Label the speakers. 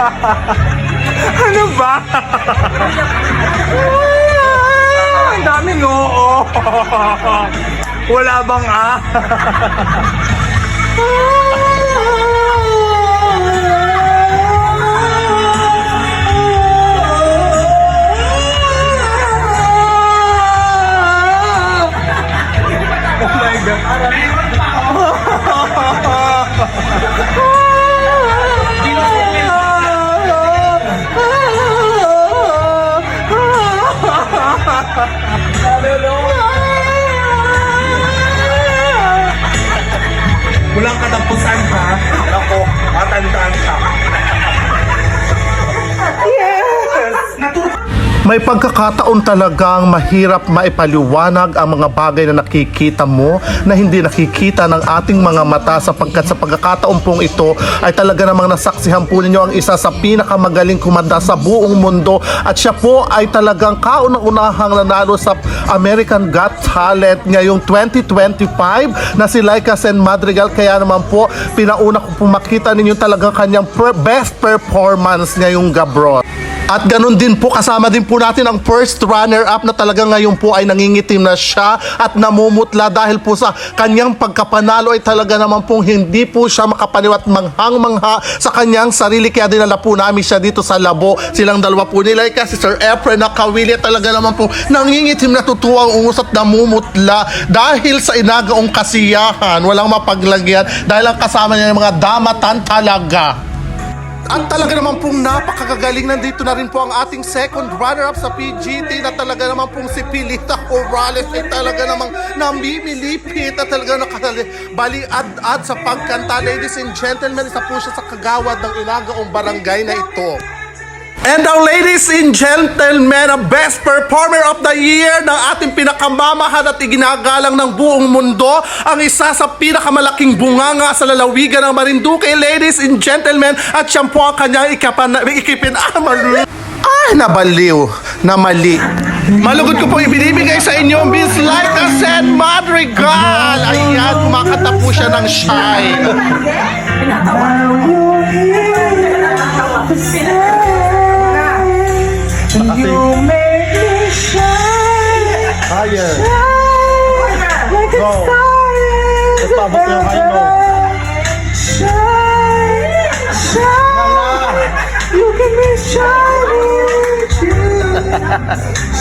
Speaker 1: Ano ba? Ang daming oo. Wala bang Oh my God. Walang katapusan ha. Ako, matandaan ka. Yes!
Speaker 2: May pagkakataon talagang mahirap maipaliwanag ang mga bagay na nakikita mo na hindi nakikita ng ating mga mata, sapagkat sa pagkakataon pong ito ay talaga namang nasaksihan po ninyo ang isa sa pinakamagaling kumanta sa buong mundo, at siya po ay talagang kauna-unahang nanalo sa American Got Talent ngayong 2025 na si Laika Sen Madrigal. Kaya naman po pinauna ko po makita ninyo talagang kanyang best performance ngayong Gabron. At ganun din po, kasama din po natin ang first runner-up na talaga ngayon po ay nangingitim na siya at namumutla dahil po sa kanyang pagkapanalo ay talaga naman pong hindi po siya makapaniwat, manghang-mangha sa kanyang sarili. Kaya dinala po namin siya dito sa labo. Silang dalawa po nila, kasi Sir Efren na Kawili, talaga naman po nangingitim, natutuwang ungus at namumutla dahil sa inagaong kasiyahan. Walang mapaglagyan dahil ang kasama niya yung mga damatan talaga. At talaga naman pong napakagagaling. Nandito na rin po ang ating second runner-up sa PGT na talaga naman pong si Pilita Corrales ay talaga namang namimilipit at talaga nakabali-ad-ad sa pagkanta. Ladies and gentlemen, isa po siya sa kagawad ng inagaong barangay na ito. And now, ladies and gentlemen, ang best performer of the year ng ating pinakamamahal at iginagalang ng buong mundo, ang isa sa pinakamalaking bunganga sa lalawigan ng Marinduque, ladies and gentlemen, at siya po ang kanyang ikipinamalo. Nabaliw, na mali. Malugod ko po ibinibigay sa inyo Miss Laika Sen Madrigal. Ayan, kumakanta po siya ng Shy.
Speaker 1: You make me shine,
Speaker 2: Higher.
Speaker 1: shine like a
Speaker 2: Go.
Speaker 1: star in the heaven. Shine, shine, you can be shining too.